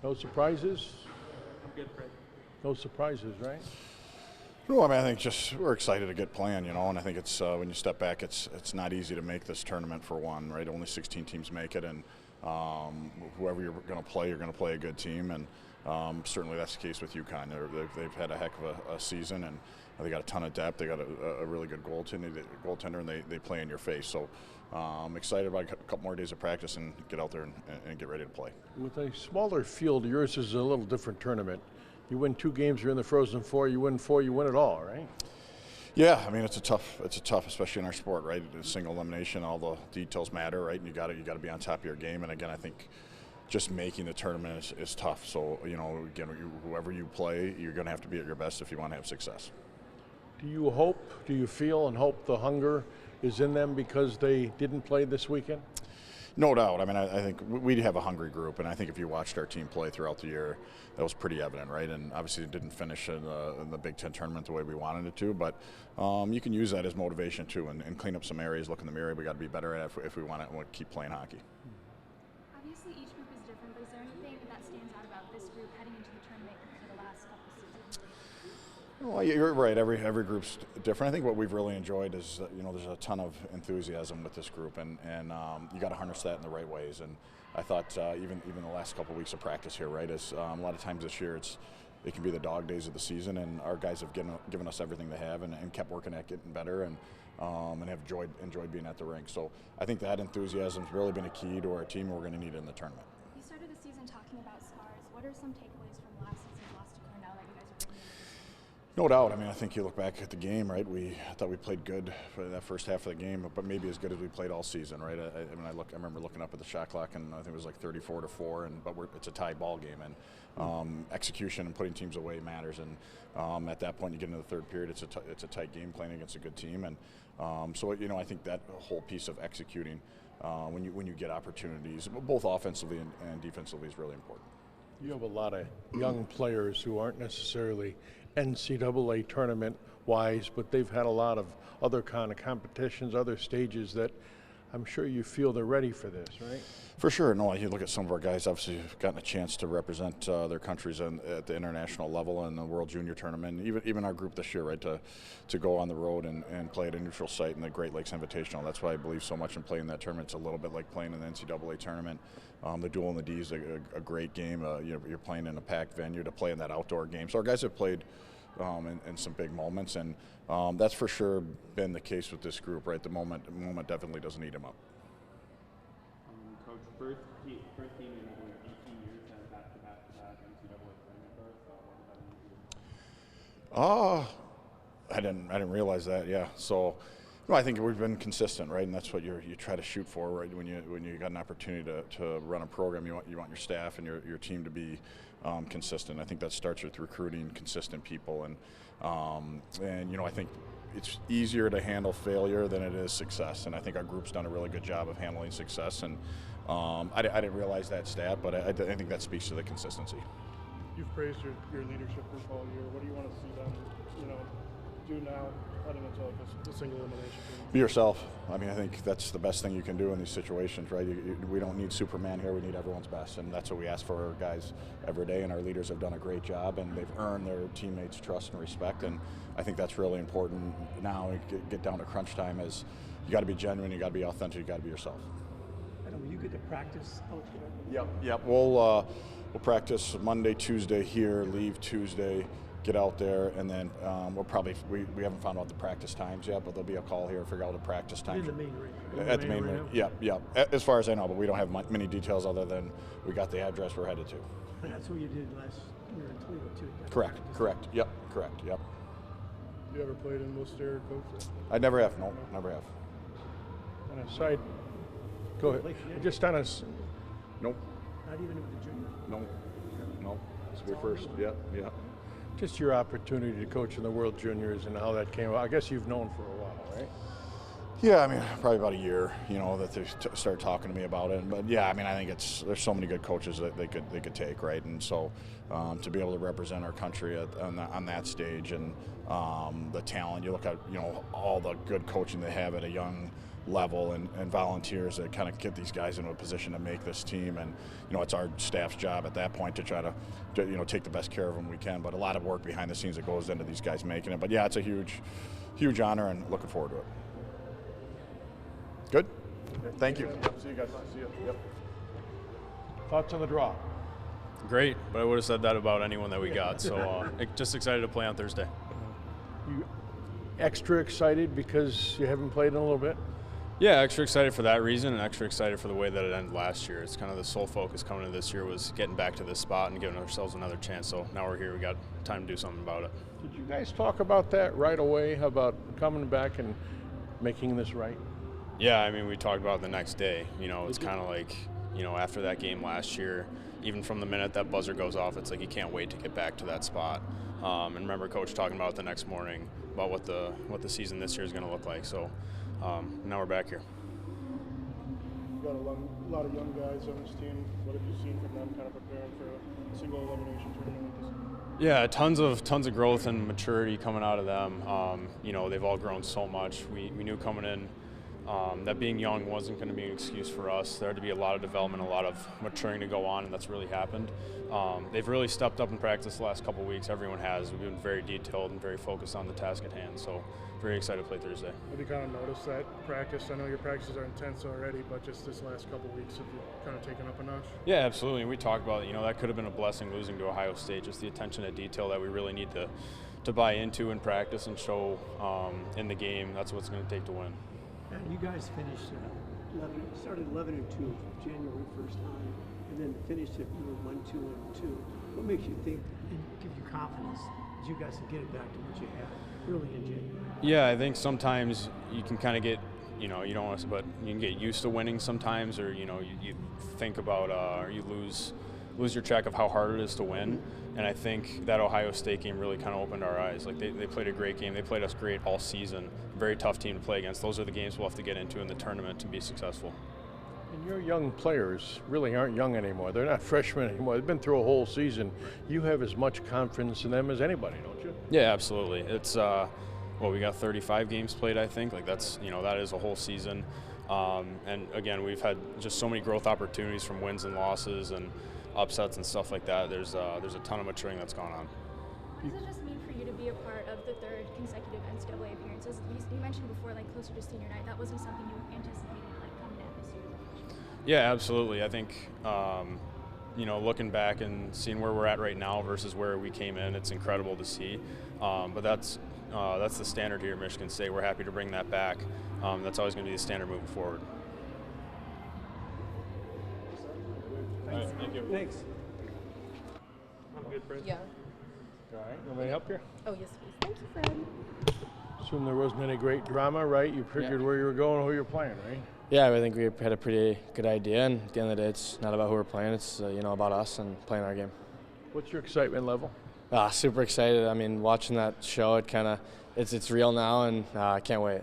No surprises? I'm good, Fred. No surprises, right? No, I mean, I think just we're excited to get playing, and I think it's when you step back, it's not easy to make this tournament for one, right? Only 16 teams make it, and whoever you're going to play, you're going to play a good team, and certainly that's the case with UConn. They've had a heck of a season, and they got a ton of depth. They got a really good goaltender, and they play in your face. So I'm excited about a couple more days of practice and get out there and get ready to play. With a smaller field, yours is a little different tournament. You win 2 games, you're in the Frozen Four. You win 4, you win it all, right? Yeah, I mean it's a tough, especially in our sport, right? It's single elimination, all the details matter, right? And you got to be on top of your game. And again, I think just making the tournament is tough. So again, whoever you play, you're going to have to be at your best if you want to have success. Do you feel and hope the hunger is in them because they didn't play this weekend? No doubt. I mean, I think we have a hungry group, and I think if you watched our team play throughout the year, that was pretty evident, right? And obviously it didn't finish in the Big Ten tournament the way we wanted it to, but you can use that as motivation too and clean up some areas, look in the mirror. We got to be better at it if we want to keep playing hockey. Obviously each group is different, but is there anything that stands out about this group heading into the tournament compared to the last couple seasons? Well, you're right. Every group's different. I think what we've really enjoyed is there's a ton of enthusiasm with this group, and you got to harness that in the right ways. And I thought even the last couple of weeks of practice here, right, is a lot of times this year it can be the dog days of the season, and our guys have given us everything they have and kept working at getting better and have enjoyed being at the rink. So I think that enthusiasm's really been a key to our team. We're going to need it in the tournament. You started the season talking about scars. What are some takeaways from last season's loss to Cornell that you guys are bringing into this season? No doubt. I mean, I think you look back at the game, right? I thought we played good for that first half of the game, but maybe as good as we played all season, right? I remember looking up at the shot clock, and I think it was like 34-4, but it's a tie ball game, and execution and putting teams away matters. And at that point, you get into the third period, it's a tight game playing against a good team, and so I think that whole piece of executing when you get opportunities, both offensively and defensively, is really important. You have a lot of young players who aren't necessarily NCAA tournament wise, but they've had a lot of other kind of competitions, other stages that I'm sure you feel they're ready for this, right? For sure. No, you look at some of our guys, obviously have gotten a chance to represent their countries at the international level and the World Junior Tournament. Even our group this year, right, to go on the road and play at a neutral site in the Great Lakes Invitational. That's why I believe so much in playing that tournament. It's a little bit like playing in the NCAA tournament. The duel in the D is a great game. You're playing in a packed venue to play in that outdoor game. So our guys have played in some big moments, and that's for sure been the case with this group, right? The moment definitely doesn't eat them up. Coach, first team in over 18 years to have back-to-back NCAA tournament berths. What does that mean to you? I didn't realize that. Yeah. So, I think we've been consistent, right? And that's what you try to shoot for, right? When you got an opportunity to run a program, you want your staff and your team to be consistent. I think that starts with recruiting consistent people, and I think it's easier to handle failure than it is success. And I think our group's done a really good job of handling success. And I didn't realize that stat, but I think that speaks to the consistency. You've praised your leadership group all year. What do you want to see them, do now heading into the single elimination? Be yourself. I mean, I think that's the best thing you can do in these situations, right? We don't need Superman here. We need everyone's best, and that's what we ask for our guys every day. And our leaders have done a great job, and they've earned their teammates' trust and respect. And I think that's really important now. Get down to crunch time. Is you got to be genuine, you got to be authentic, you got to be yourself. Will you get to practice out here? Yep. We'll practice Monday, Tuesday here. Leave Tuesday. Get out there, and then we haven't found out the practice times yet, but there'll be a call here to figure out the practice times. In the main rink. At the main rink. Yep. As far as I know, but we don't have many details other than we got the address we're headed to. And that's what you did last year in Toledo too. Correct. Yep. You ever played in Worcester, Coach? I never have. No, never have. On a side, go ahead. Just on a. Nope. Not even with the junior. No. It's your first. Yeah. Just your opportunity to coach in the World Juniors and how that came about. I guess you've known for a while, right? Yeah, I mean, probably about a year, that they started talking to me about it. But yeah, I mean, I think there's so many good coaches that they could take, right? And so to be able to represent our country on that stage and the talent, you look at, all the good coaching they have at a young level and volunteers that kind of get these guys into a position to make this team. And it's our staff's job at that point to try to take the best care of them we can. But a lot of work behind the scenes that goes into these guys making it. But yeah, it's a huge honor, and looking forward to it. Good. Thank you. See you guys. See you. Yep. Thoughts on the draw? Great, but I would have said that about anyone that we got. So just excited to play on Thursday. You extra excited because you haven't played in a little bit? Yeah, extra excited for that reason, and extra excited for the way that it ended last year. It's kind of the sole focus coming into this year was getting back to this spot and giving ourselves another chance. So now we're here. We got time to do something about it. Did you guys talk about that right away, about coming back and making this right? Yeah, I mean, we talked about it the next day. It's kind of like, after that game last year, even from the minute that buzzer goes off, it's like you can't wait to get back to that spot. And remember Coach talking about it the next morning about what the season this year is going to look like. So now we're back here. You've got a lot of young guys on this team. What have you seen from them kind of preparing for a single elimination tournament like this? Yeah, tons of growth and maturity coming out of them. They've all grown so much. We knew coming in that being young wasn't going to be an excuse for us. There had to be a lot of development, a lot of maturing to go on, and that's really happened. They've really stepped up in practice the last couple of weeks. Everyone has. We've been very detailed and very focused on the task at hand. So very excited to play Thursday. Have you kind of noticed that practice? I know your practices are intense already, but just this last couple of weeks, have you kind of taken up a notch? Yeah, absolutely. We talked about it. That could have been a blessing losing to Ohio State. Just the attention to detail that we really need to buy into in practice and show in the game. That's what it's going to take to win. And you guys finished 11 and 2 January 1st on, and then finished it, you were 1-2 and 2. What makes you think and give you confidence that you guys can get it back to what you had early in January? Yeah, I think sometimes you can kind of get, you don't want to, but you can get used to winning sometimes, or you think about, or you lose your track of how hard it is to win. And I think that Ohio State game really kind of opened our eyes. Like they played a great game. They played us great all season. Very tough team to play against. Those are the games we'll have to get into in the tournament to be successful. And your young players really aren't young anymore. They're not freshmen anymore. They've been through a whole season. You have as much confidence in them as anybody, don't you? Yeah, absolutely. It's we got 35 games played, I think. Like that's that is a whole season. And again, we've had just so many growth opportunities from wins and losses and upsets and stuff like that. There's a ton of maturing that's gone on. What does it just mean for you to be a part of the third consecutive NCAA appearances? You mentioned before, closer to senior night, that wasn't something you anticipated, coming in this year. Yeah, absolutely. I think, looking back and seeing where we're at right now versus where we came in, it's incredible to see. But that's the standard here at Michigan State. We're happy to bring that back. That's always going to be the standard moving forward. All right, thank you. Thanks. I'm good, Fred. Yeah. All right. Want me to help you? Oh, yes, please. Thank you, Fred. Assume there wasn't any great drama, right? You figured where you were going, who you're playing, right? Yeah, I think we had a pretty good idea, and at the end of the day, it's not about who we're playing. It's about us and playing our game. What's your excitement level? Super excited. I mean, watching that show, it's real now, and I can't wait.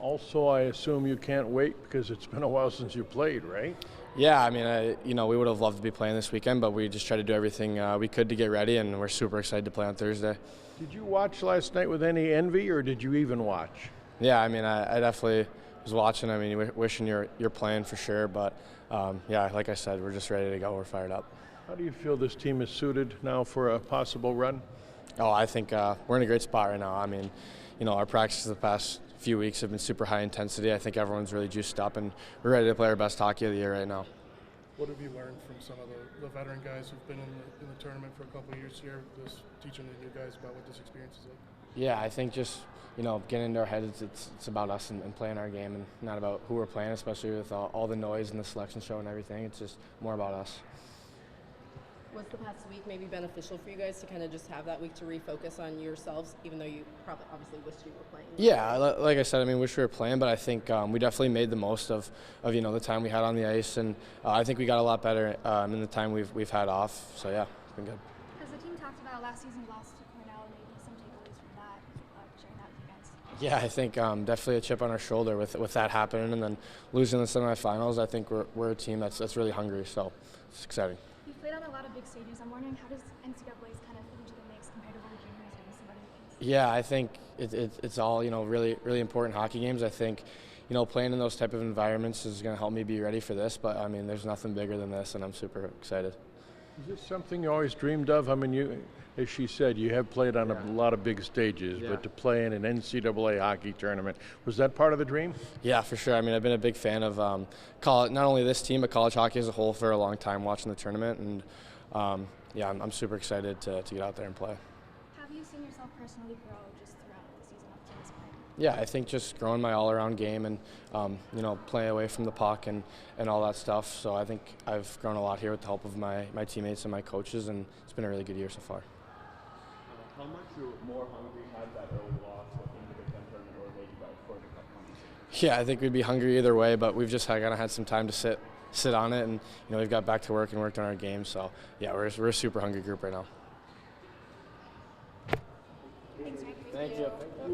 Also, I assume you can't wait because it's been a while since you played, right? Yeah, I mean, we would have loved to be playing this weekend, but we just tried to do everything we could to get ready, and we're super excited to play on Thursday. Did you watch last night with any envy, or did you even watch? Yeah, I mean, I definitely was watching. I mean, wishing you're playing for sure, but like I said, we're just ready to go. We're fired up. How do you feel this team is suited now for a possible run? Oh, I think we're in a great spot right now. I mean, our practices the past few weeks have been super high intensity. I think everyone's really juiced up, and we're ready to play our best hockey of the year right now. What have you learned from some of the veteran guys who've been in the tournament for a couple of years here, just teaching the new guys about what this experience is like? Yeah, I think just getting into our heads, it's about us and playing our game, and not about who we're playing, especially with all the noise and the selection show and everything. It's just more about us. Was the past week maybe beneficial for you guys to kind of just have that week to refocus on yourselves, even though you probably obviously wished you were playing? Yeah, like I said, I mean, wish we were playing, but I think we definitely made the most of the time we had on the ice, and I think we got a lot better in the time we've had off. So yeah, it's been good. Because the team talked about last season's loss to Cornell, and maybe some takeaways from that, sharing that with you guys. Yeah, I think definitely a chip on our shoulder with that happening, and then losing the semifinals. I think we're a team that's really hungry, so it's exciting. You've played on a lot of big stages. I'm wondering, how does NCAA's kind of fit into the mix compared to World Juniors or some other things? Yeah, I think it's all really really important hockey games. I think playing in those type of environments is going to help me be ready for this. But I mean, there's nothing bigger than this, and I'm super excited. Is this something you always dreamed of? I mean, as she said, you have played on a lot of big stages, but to play in an NCAA hockey tournament, was that part of the dream? Yeah, for sure. I mean, I've been a big fan of not only this team, but college hockey as a whole for a long time, watching the tournament. And I'm super excited to get out there and play. Have you seen yourself personally grow just throughout the season up to this point? Yeah, I think just growing my all-around game and, playing away from the puck and all that stuff. So I think I've grown a lot here with the help of my teammates and my coaches, and it's been a really good year so far. How much more hungry has that early loss in the Big Ten tournament or made you guys for the cup conversation? Yeah, I think we'd be hungry either way, but we've just kind of had some time to sit on it, and we've got back to work and worked on our game. So yeah, we're a super hungry group right now. Thanks, Mike. Thank you.